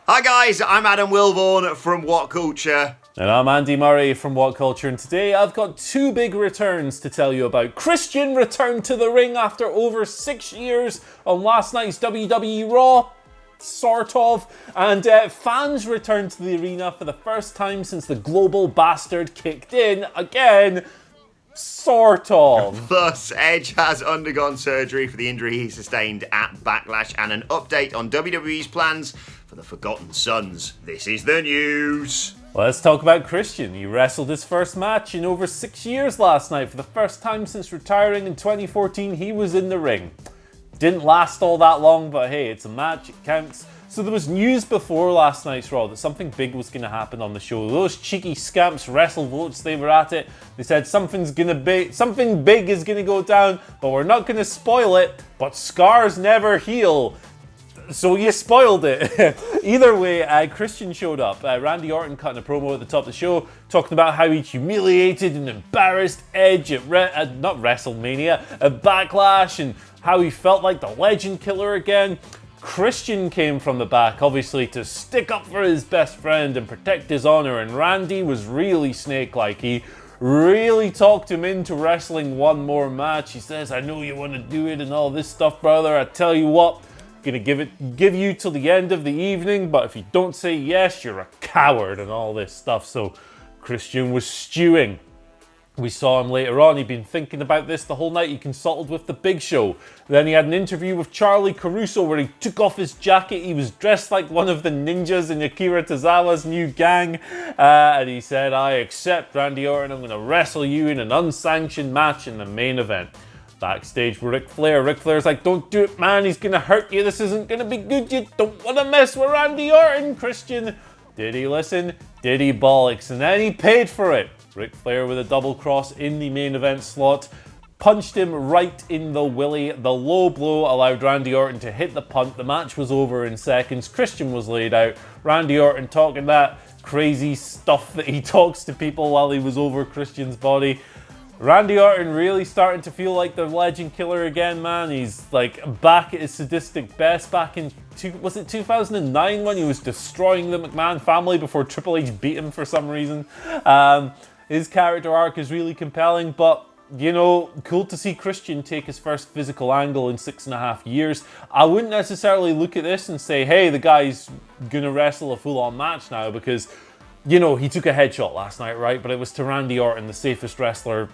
Hi guys, I'm Adam Wilborn from WhatCulture. And I'm Andy Murray from WhatCulture, and today I've got two big returns to tell you about. Christian returned to the ring after over 6 years on last night's WWE Raw, sort of, and fans returned to the arena for the first time since the global bastard kicked in again. Sort of. Plus, Edge has undergone surgery for the injury he sustained at Backlash, and an update on WWE's plans for the Forgotten Sons. This is the news. Let's talk about Christian. He wrestled his first match in over 6 years last night. For the first time since retiring in 2014, he was in the ring. Didn't last all that long, but hey, it's a match, it counts. So there was news before last night's Raw that something big was going to happen on the show. Those cheeky scamps, WrestleVotes, they were at it. They said something big is going to go down, but we're not going to spoil it. But scars never heal. So you spoiled it. Either way, Christian showed up. Randy Orton cutting a promo at the top of the show, talking about how he humiliated and embarrassed Edge at not WrestleMania, at Backlash, and how he felt like the legend killer again. Christian came from the back, obviously, to stick up for his best friend and protect his honor, and Randy was really snake-like. He really talked him into wrestling one more match. He says, I know you want to do it and all this stuff, brother. I tell you what, I'm gonna give you till the end of the evening, but if you don't say yes, you're a coward and all this stuff. So Christian was stewing. We saw him later on. He'd been thinking about this the whole night. He consulted with The Big Show. Then he had an interview with Charlie Caruso where he took off his jacket. He was dressed like one of the ninjas in Akira Tozawa's new gang. And he said, I accept, Randy Orton. I'm going to wrestle you in an unsanctioned match in the main event. Backstage with Ric Flair. Ric Flair's like, don't do it, man. He's going to hurt you. This isn't going to be good. You don't want to mess with Randy Orton. Christian, did he listen? Did he bollocks? And then he paid for it. Ric Flair with a double cross in the main event slot. Punched him right in the willy. The low blow allowed Randy Orton to hit the punt. The match was over in seconds. Christian was laid out. Randy Orton talking that crazy stuff that he talks to people while he was over Christian's body. Randy Orton really starting to feel like the legend killer again, man. He's like back at his sadistic best back in, was it 2009 when he was destroying the McMahon family before Triple H beat him for some reason. His character arc is really compelling, but you know, cool to see Christian take his first physical angle in 6.5 years. I wouldn't necessarily look at this and say, hey, the guy's gonna wrestle a full-on match now, because, you know, he took a headshot last night, right? But it was to Randy Orton, the safest wrestler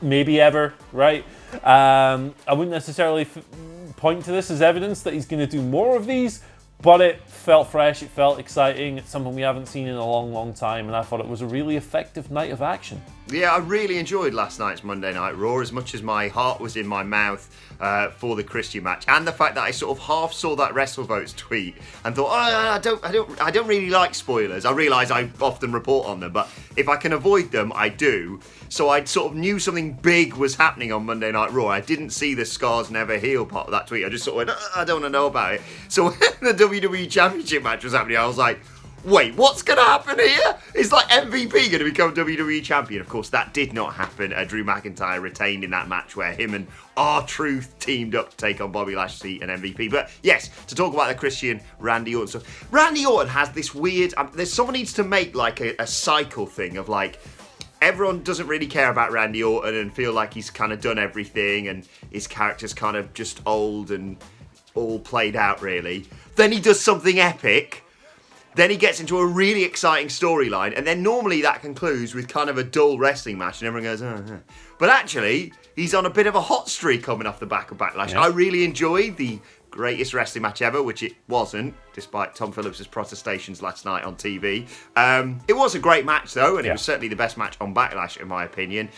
maybe ever, right? I wouldn't necessarily point to this as evidence that he's going to do more of these, but it felt fresh, it felt exciting. It's something we haven't seen in a long, long time, and I thought it was a really effective night of action. Yeah, I really enjoyed last night's Monday Night Raw, as much as my heart was in my mouth for the Christian match, and the fact that I sort of half saw that WrestleVotes tweet and thought, I don't really like spoilers. I realise I often report on them, but if I can avoid them, I do. So I sort of knew something big was happening on Monday Night Raw. I didn't see the scars never heal part of that tweet. I just sort of went, I don't want to know about it. So when the WWE Championship match was happening, I was like, wait, what's going to happen here? Is like MVP going to become WWE Champion? Of course, that did not happen. Drew McIntyre retained in that match where him and R-Truth teamed up to take on Bobby Lashley and MVP. But yes, to talk about the Christian Randy Orton stuff. Randy Orton has this weird, someone needs to make like a cycle thing of like, everyone doesn't really care about Randy Orton and feel like he's kind of done everything and his character's kind of just old and all played out, really. Then he does something epic. Then he gets into a really exciting storyline, and then normally that concludes with kind of a dull wrestling match, and everyone goes, oh. But actually, he's on a bit of a hot streak coming off the back of Backlash. Yeah. I really enjoyed the greatest wrestling match ever, which it wasn't, despite Tom Phillips' protestations last night on TV. It was a great match, though, and it was certainly the best match on Backlash, in my opinion.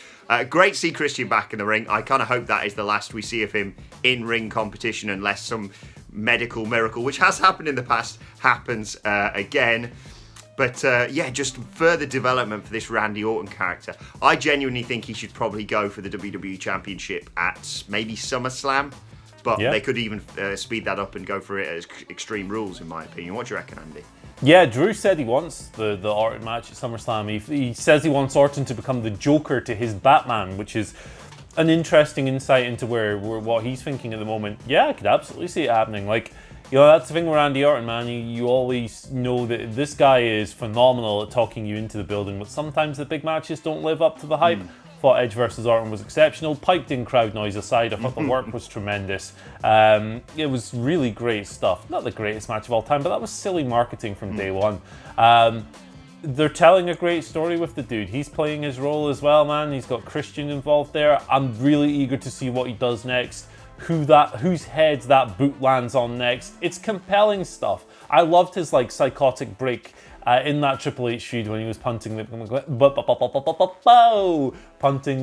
Great to see Christian back in the ring. I kind of hope that is the last we see of him in ring competition, unless some medical miracle, which has happened in the past, happens again. But yeah, just further development for this Randy Orton character. I genuinely think he should probably go for the WWE Championship at maybe SummerSlam. But they could even speed that up and go for it as Extreme Rules, in my opinion. What do you reckon, Andy? Yeah, Drew said he wants the Orton match at SummerSlam. He says he wants Orton to become the Joker to his Batman, which is an interesting insight into where what he's thinking at the moment. Yeah, I could absolutely see it happening. Like, You know, that's the thing with Randy Orton, man. You always know that this guy is phenomenal at talking you into the building, but sometimes the big matches don't live up to the hype. Thought Edge versus Orton was exceptional. Piped-in crowd noise aside, I thought the work was tremendous. It was really great stuff. Not the greatest match of all time, but that was silly marketing from day one. They're telling a great story with the dude. He's playing his role as well, man. He's got Christian involved there. I'm really eager to see what he does next. Whose head that boot lands on next. It's compelling stuff. I loved his psychotic break in that Triple H feud when he was punting the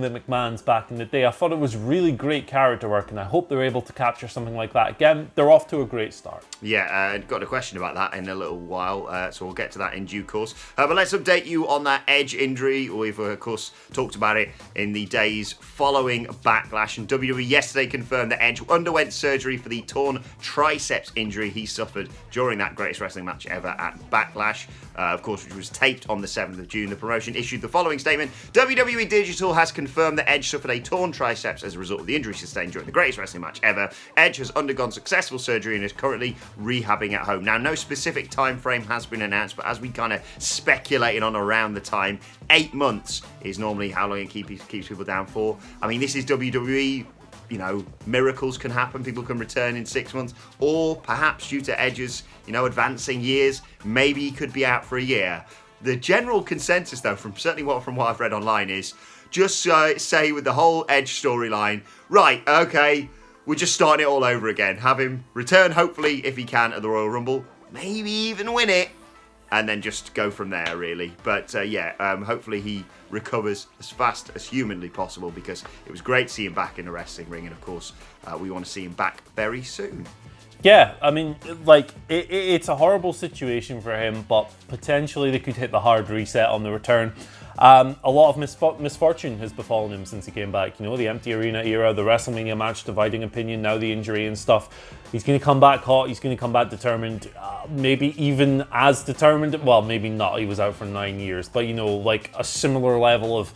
McMahons back in the day. I thought it was really great character work, and I hope they're able to capture something like that again. They're off to a great start. Yeah, got a question about that in a little while, so we'll get to that in due course. But let's update you on that Edge injury. We've, of course, talked about it in the days following Backlash, and WWE yesterday confirmed that Edge underwent surgery for the torn triceps injury he suffered during that greatest wrestling match ever at Backlash, of course, which was taped on the 7th of June. The promotion issued the following statement: WWE Digital has confirmed that Edge suffered a torn triceps as a result of the injury sustained during the greatest wrestling match ever. Edge has undergone successful surgery and is currently rehabbing at home. Now, no specific time frame has been announced, but as we kind of speculated on around the time, 8 months is normally how long it keeps people down for. I mean, this is WWE. You know, miracles can happen. People can return in 6 months, or perhaps due to Edge's, advancing years, maybe he could be out for a year. The general consensus, though, from what I've read online, is just say with the whole Edge storyline, right, okay, we're just starting it all over again. Have him return, hopefully, if he can, at the Royal Rumble. Maybe even win it. And then just go from there, really. But hopefully he recovers as fast as humanly possible, because it was great to see him back in the wrestling ring. And of course, we want to see him back very soon. Yeah, I mean, it's a horrible situation for him, but potentially they could hit the hard reset on the return. A lot of misfortune has befallen him since he came back. The empty arena era, the WrestleMania match, dividing opinion, now the injury and stuff. He's going to come back hot. He's going to come back determined. Maybe even as determined. Well, maybe not. He was out for 9 years. But, a similar level of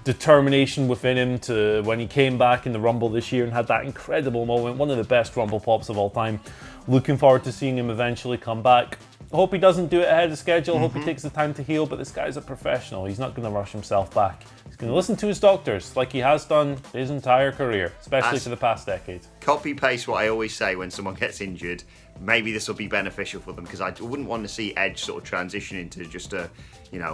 determination within him to when he came back in the Rumble this year and had that incredible moment. One of the best Rumble pops of all time. Looking forward to seeing him eventually come back. I hope he doesn't do it ahead of schedule. I hope he takes the time to heal, but this guy's a professional. He's not going to rush himself back. He's going to listen to his doctors like he has done his entire career, especially for the past decade. Copy-paste what I always say when someone gets injured. Maybe this will be beneficial for them, because I wouldn't want to see Edge sort of transition into just a,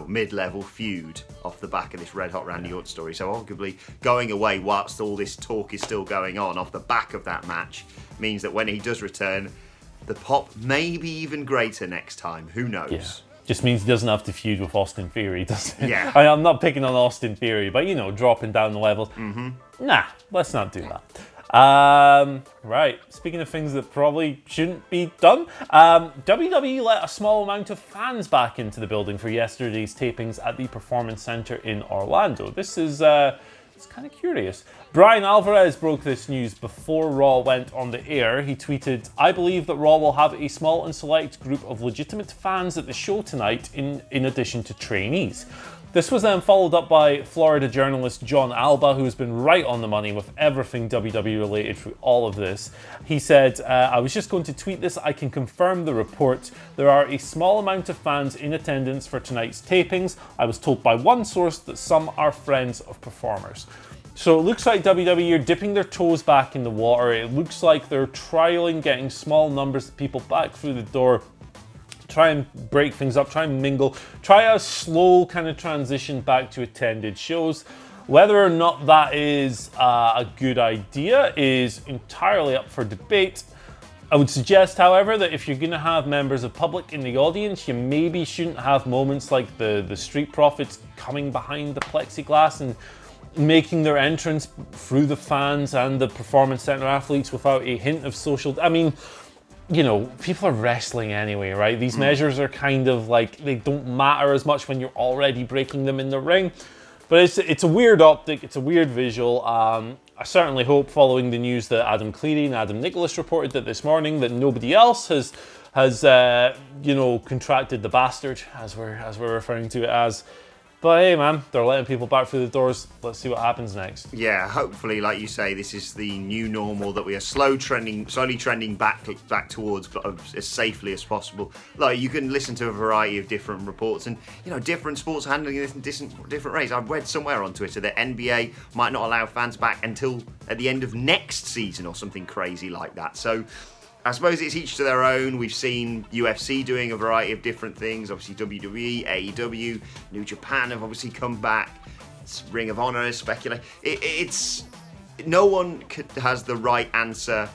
mid-level feud off the back of this red-hot Randy Orton story. So arguably going away whilst all this talk is still going on off the back of that match means that when he does return, the pop may be even greater next time. Who knows? Yeah. Just means he doesn't have to feud with Austin Theory, does it? Yeah. I'm not picking on Austin Theory, but, dropping down the levels. Nah, let's not do that. Right, speaking of things that probably shouldn't be done, WWE let a small amount of fans back into the building for yesterday's tapings at the Performance Center in Orlando. This is it's kind of curious. Brian Alvarez broke this news before Raw went on the air. He tweeted, "I believe that Raw will have a small and select group of legitimate fans at the show tonight in addition to trainees." This was then followed up by Florida journalist John Alba, who has been right on the money with everything WWE related through all of this. He said, "I was just going to tweet this. I can confirm the report. There are a small amount of fans in attendance for tonight's tapings. I was told by one source that some are friends of performers." So it looks like WWE are dipping their toes back in the water. It looks like they're trialing getting small numbers of people back through the door. Try and break things up, try and mingle, try a slow kind of transition back to attended shows. Whether or not that is a good idea is entirely up for debate. I would suggest, however, that if you're going to have members of public in the audience, you maybe shouldn't have moments like the Street Profits coming behind the plexiglass and making their entrance through the fans and the Performance Center athletes without a hint of social... I mean, people are wrestling anyway, right? These measures are kind of they don't matter as much when you're already breaking them in the ring. But it's a weird optic, it's a weird visual. I certainly hope, following the news that Adam Cleary and Adam Nicholas reported that this morning, that nobody else has contracted the bastard, as we're referring to it as. But hey, man, they're letting people back through the doors. Let's see what happens next. Yeah, hopefully, like you say, this is the new normal that we are slowly trending back towards, but as safely as possible. Like, you can listen to a variety of different reports, and different sports handling this in different ways. I've read somewhere on Twitter that NBA might not allow fans back until at the end of next season or something crazy like that. So I suppose it's each to their own. We've seen UFC doing a variety of different things. Obviously, WWE, AEW, New Japan have obviously come back. Ring of Honor is speculating. It's no one has the right answer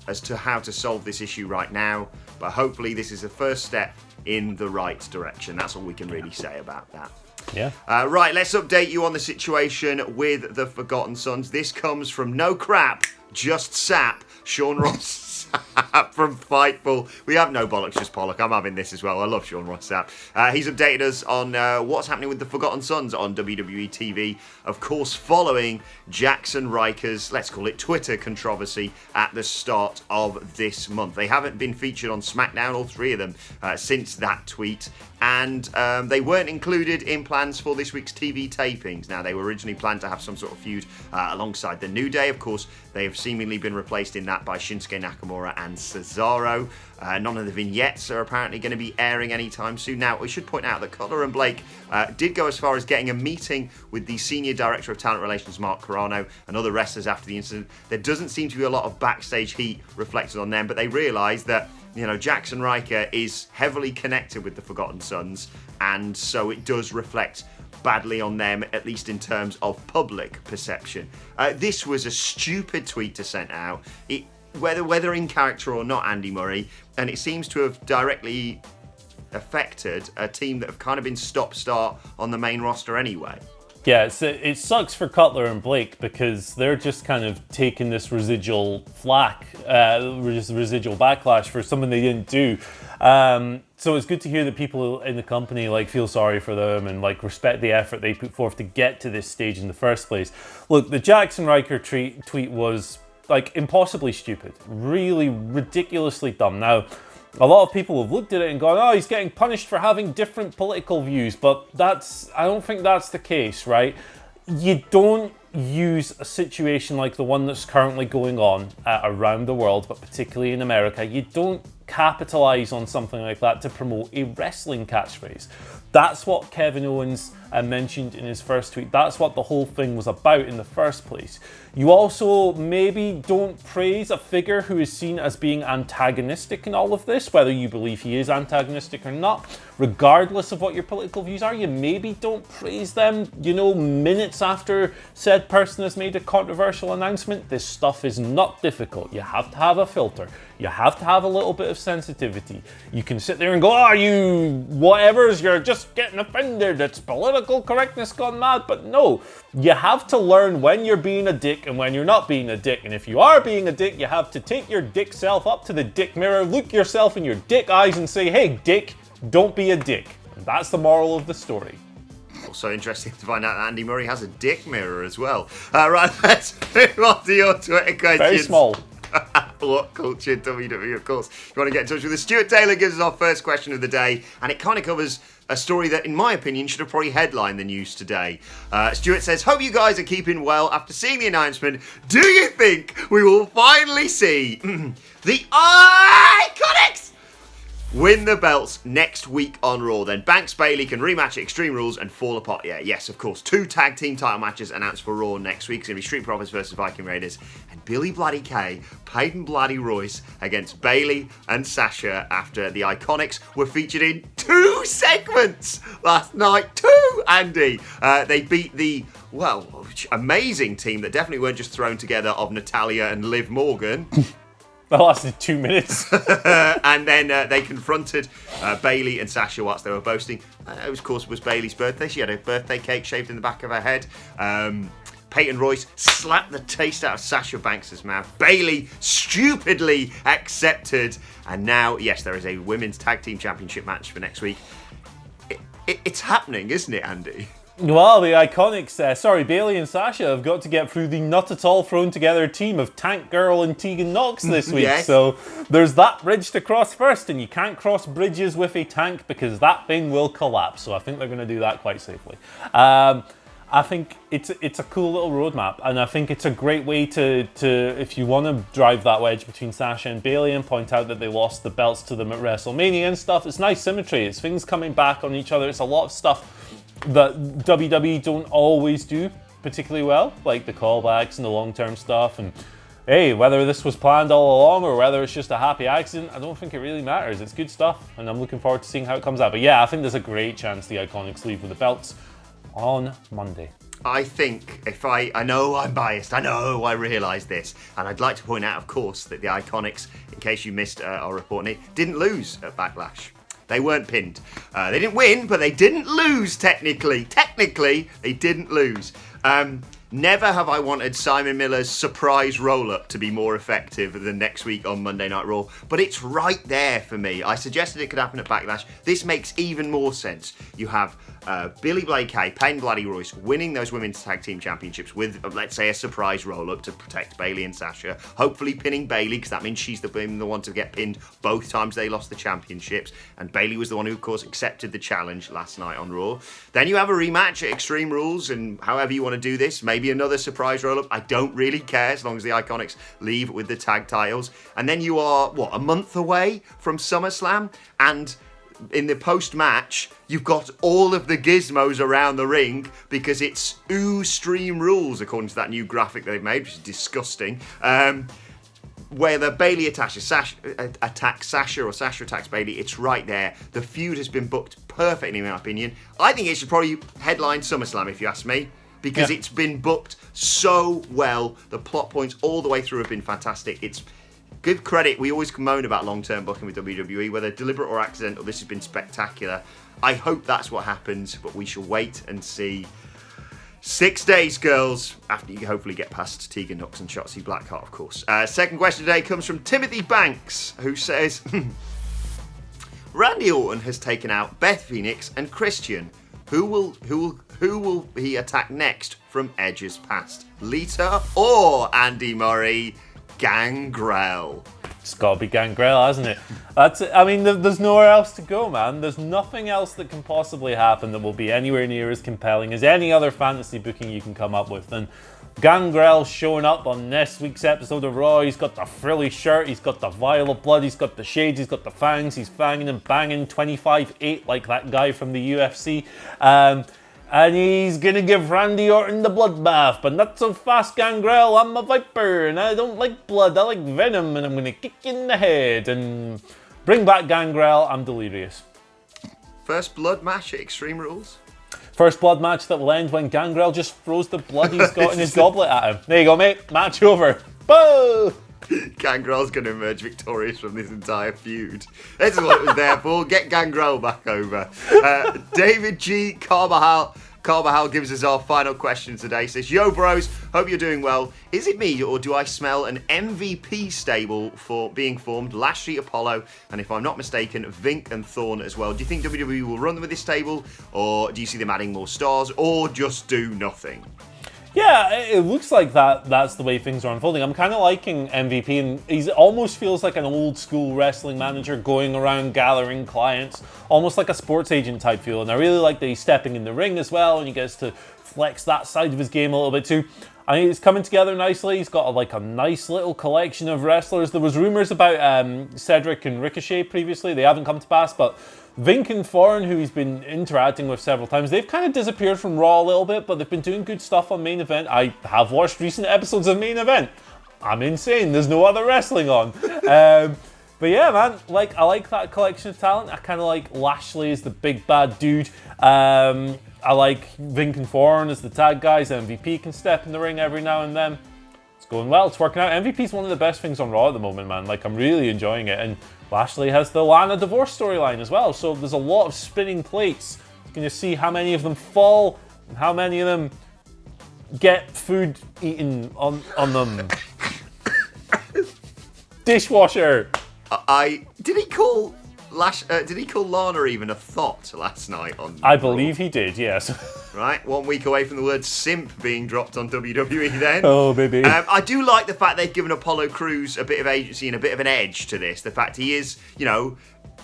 as to how to solve this issue right now. But hopefully, this is the first step in the right direction. That's all we can really say about that. Yeah. Right, let's update you on the situation with the Forgotten Sons. This comes from No Crap, Just Sap, Sean Ross from Fightful. We have no bollocks, just Pollock. I'm having this as well. I love Sean Ross Sapp. He's updated us on what's happening with the Forgotten Sons on WWE TV. Of course, following Jackson Riker's, let's call it Twitter controversy at the start of this month. They haven't been featured on SmackDown, all three of them, since that tweet. And they weren't included in plans for this week's TV tapings. Now, they were originally planned to have some sort of feud alongside The New Day. Of course, they have seemingly been replaced in that by Shinsuke Nakamura and Cesaro. None of the vignettes are apparently going to be airing anytime soon. Now, we should point out that Cutler and Blake did go as far as getting a meeting with the Senior Director of Talent Relations, Mark Carano, and other wrestlers after the incident. There doesn't seem to be a lot of backstage heat reflected on them, but they realised that Jackson Riker is heavily connected with the Forgotten Sons, and so it does reflect badly on them, at least in terms of public perception. This was a stupid tweet to send out, whether in character or not, Andy Murray, and it seems to have directly affected a team that have kind of been stop-start on the main roster anyway. Yeah, it sucks for Cutler and Blake because they're just kind of taking this residual flack, residual backlash for something they didn't do. So it's good to hear that people in the company feel sorry for them and respect the effort they put forth to get to this stage in the first place. Look, the Jackson Riker tweet was impossibly stupid, really ridiculously dumb. Now, a lot of people have looked at it and gone, oh, he's getting punished for having different political views, but I don't think that's the case, right? You don't use a situation like the one that's currently going on around the world, but particularly in America, you don't capitalize on something like that to promote a wrestling catchphrase. That's what Kevin Owens mentioned in his first tweet. That's what the whole thing was about in the first place. You also maybe don't praise a figure who is seen as being antagonistic in all of this, whether you believe he is antagonistic or not. Regardless of what your political views are, you maybe don't praise them, minutes after said person has made a controversial announcement. This stuff is not difficult. You have to have a filter. You have to have a little bit of sensitivity. You can sit there and go, oh, you whatevers, you're just getting offended. It's political correctness gone mad. But no, you have to learn when you're being a dick and when you're not being a dick. And if you are being a dick, you have to take your dick self up to the dick mirror, look yourself in your dick eyes and say, hey, dick, don't be a dick. And that's the moral of the story. Also interesting to find out that Andy Murray has a dick mirror as well. Right, let's move on to your Twitter questions. Very small. WhatCulture, WWE, of course. If you want to get in touch with us, Stuart Taylor gives us our first question of the day, and it kind of covers a story that, in my opinion, should have probably headlined the news today. Stuart says, hope you guys are keeping well after seeing the announcement. Do you think we will finally see the Iconics win the belts next week on Raw? Then Banks Bayley can rematch at Extreme Rules and fall apart. Yeah, yes, of course. 2 tag team title matches announced for Raw next week. It's going to be Street Profits versus Viking Raiders and Billy Bloody Kay, Peyton Bloody Royce against Bayley and Sasha after the Iconics were featured in 2 segments last night. 2, Andy. They beat the, amazing team that definitely weren't just thrown together of Natalia and Liv Morgan. That lasted 2 minutes. And then they confronted Bayley and Sasha whilst they were boasting. It was, of course, was Bayley's birthday. She had a birthday cake shaved in the back of her head. Peyton Royce slapped the taste out of Sasha Banks' mouth. Bayley stupidly accepted. And now, yes, there is a women's tag team championship match for next week. It's happening, isn't it, Andy? Well, the Iconics, Bailey and Sasha have got to get through the not at all thrown together team of Tank Girl and Tegan Knox this week. Yes. So there's that bridge to cross first, and you can't cross bridges with a tank because that thing will collapse. So I think they're going to do that quite safely. I think it's a cool little roadmap, and I think it's a great way to if you want to drive that wedge between Sasha and Bailey and point out that they lost the belts to them at WrestleMania and stuff. It's nice symmetry. It's things coming back on each other. It's a lot of stuff that WWE don't always do particularly well, like the callbacks and the long-term stuff. And hey, whether this was planned all along or whether it's just a happy accident, I don't think it really matters. It's good stuff, and I'm looking forward to seeing how it comes out. But yeah, I think there's a great chance the Iconics leave with the belts on Monday. I think I know I'm biased, I realise this, and I'd like to point out, of course, that the Iconics, in case you missed our report on it, didn't lose at Backlash. They weren't pinned. They didn't win, but they didn't lose, technically. Technically, they didn't lose. Never have I wanted Simon Miller's surprise roll-up to be more effective than next week on Monday Night Raw, but it's right there for me. I suggested it could happen at Backlash. This makes even more sense. You have Billy Blake Hay, Payne Bloody Royce winning those women's tag team championships with, let's say, a surprise roll-up to protect Bayley and Sasha, hopefully pinning Bayley, because that means she's the one to get pinned both times they lost the championships, and Bayley was the one who, of course, accepted the challenge last night on Raw. Then you have a rematch at Extreme Rules, and however you want to do this, maybe another surprise roll-up. I don't really care as long as the Iconics leave with the tag titles. And then you are, a month away from SummerSlam, and in the post-match, you've got all of the gizmos around the ring because it's Extreme Rules, according to that new graphic they've made, which is disgusting. Where the Bayley attacks Sasha or Sasha attacks Bayley, it's right there. The feud has been booked perfectly, in my opinion. I think it should probably headline SummerSlam, if you ask me, because it's been booked so well. The plot points all the way through have been fantastic. It's give credit. We always moan about long-term booking with WWE, whether deliberate or accidental. This has been spectacular. I hope that's what happens, but we shall wait and see. 6 days, girls, after you hopefully get past Tegan Knox and Shotzi Blackheart, of course. Second question today comes from Timothy Banks, who says, Randy Orton has taken out Beth Phoenix and Christian. Who will he attack next from Edge's past? Lita or Andy Murray? Gangrel. It's got to be Gangrel, hasn't it? There's nowhere else to go, man. There's nothing else that can possibly happen that will be anywhere near as compelling as any other fantasy booking you can come up with. And Gangrel showing up on next week's episode of Raw. He's got the frilly shirt, he's got the vial of blood, he's got the shades, he's got the fangs, he's fanging and banging 25-8 like that guy from the UFC. And he's going to give Randy Orton the bloodbath, but not so fast, Gangrel. I'm a viper, and I don't like blood. I like venom, and I'm going to kick you in the head. And bring back Gangrel. I'm delirious. First blood match at Extreme Rules? First blood match that will end when Gangrel just throws the blood he's got in his goblet at him. There you go, mate. Match over. Boo! Gangrel's going to emerge victorious from this entire feud. This is what it was there for. Get Gangrel back over. David G. Carvajal gives us our final question today. Says, Yo, bros, hope you're doing well. Is it me or do I smell an MVP stable for being formed? Lashley, Apollo, and if I'm not mistaken, Vink and Thorne as well. Do you think WWE will run with this stable, or do you see them adding more stars, or just do nothing? Yeah, it looks like that's the way things are unfolding. I'm kind of liking MVP, and he almost feels like an old school wrestling manager going around gathering clients, almost like a sports agent type feel. And I really like that he's stepping in the ring as well, and he gets to flex that side of his game a little bit too. I think it's coming together nicely. He's got a nice little collection of wrestlers. There was rumors about Cedric and Ricochet previously. They haven't come to pass, but Vink and Thorne, who he's been interacting with several times, they've kind of disappeared from Raw a little bit, but they've been doing good stuff on Main Event. I have watched recent episodes of Main Event. I'm insane. There's no other wrestling on. But yeah, man, I like that collection of talent. I kind of like Lashley as the big bad dude. I like Vink and Thorne as the tag guys. MVP can step in the ring every now and then. It's going well. It's working out. MVP's one of the best things on Raw at the moment, man. I'm really enjoying it. And Lashley has the Lana divorce storyline as well. So there's a lot of spinning plates. You're going to see how many of them fall and how many of them get food eaten on them. Dishwasher. Did he call Did he call Lana even a thought last night on? I believe he did, yes. Right, 1 week away from the word simp being dropped on WWE then. Oh, baby. I do like the fact they've given Apollo Crews a bit of agency and a bit of an edge to this. The fact he is,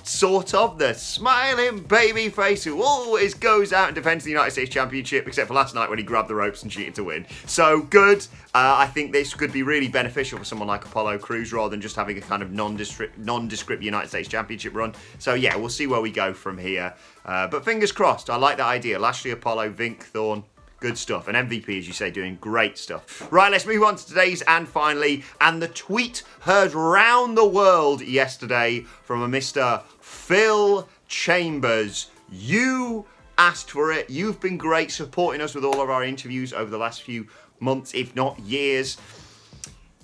sort of the smiling baby face who always goes out and defends the United States Championship, except for last night when he grabbed the ropes and cheated to win. So good. I think this could be really beneficial for someone like Apollo Crews rather than just having a kind of nondescript United States Championship run. So yeah, we'll see where we go from here. But fingers crossed. I like that idea. Lashley, Apollo, Vink, Thorne. Good stuff. And MVP, as you say, doing great stuff. Right, let's move on to today's and finally. And the tweet heard round the world yesterday from a Mr. Phil Chambers. You asked for it. You've been great supporting us with all of our interviews over the last few months, if not years.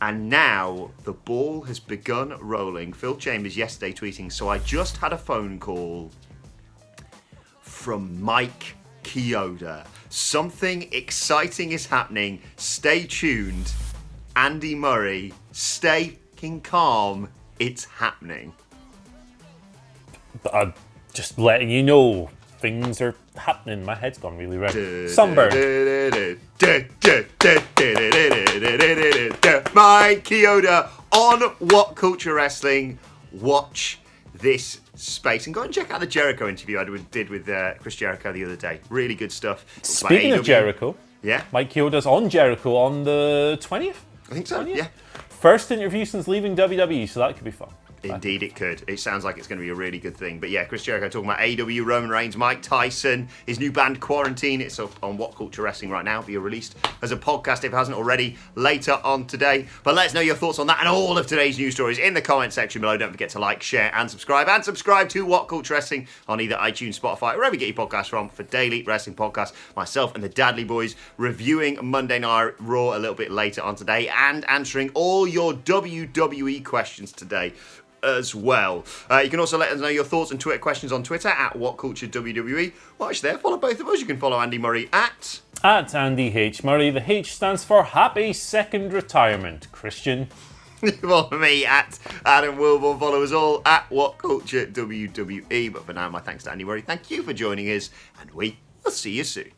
And now the ball has begun rolling. Phil Chambers yesterday tweeting, so I just had a phone call from Mike Chioda. Something exciting is happening. Stay tuned. Andy Murray, stay fucking calm. It's happening. I'm just letting you know, things are happening. My head's gone really red. Sunburn. Mike Chioda on WhatCulture Wrestling. Watch this space and go and check out the Jericho interview I did with Chris Jericho the other day. Really good stuff. Speaking of Jericho, yeah, Mike Chioda's on Jericho on the 20th. I think so. 20th? Yeah, first interview since leaving WWE, so that could be fun. Indeed it could. It sounds like it's going to be a really good thing. But yeah, Chris Jericho talking about AEW, Roman Reigns, Mike Tyson, his new band Quarantine. It's up on WhatCulture Wrestling right now. It'll be released as a podcast if it hasn't already later on today. But let us know your thoughts on that and all of today's news stories in the comment section below. Don't forget to like, share and subscribe. And subscribe to WhatCulture Wrestling on either iTunes, Spotify, wherever you get your podcasts from for daily wrestling podcasts. Myself and the Dadley Boys reviewing Monday Night Raw a little bit later on today and answering all your WWE questions today as well. You can also let us know your thoughts and Twitter questions on Twitter at WhatCultureWWE. Watch there, follow both of us. You can follow Andy Murray at Andy H. Murray. The H stands for Happy Second Retirement. Christian. Follow me at Adam Wilborn. Follow us all at WhatCultureWWE. But for now, my thanks to Andy Murray. Thank you for joining us, and we will see you soon.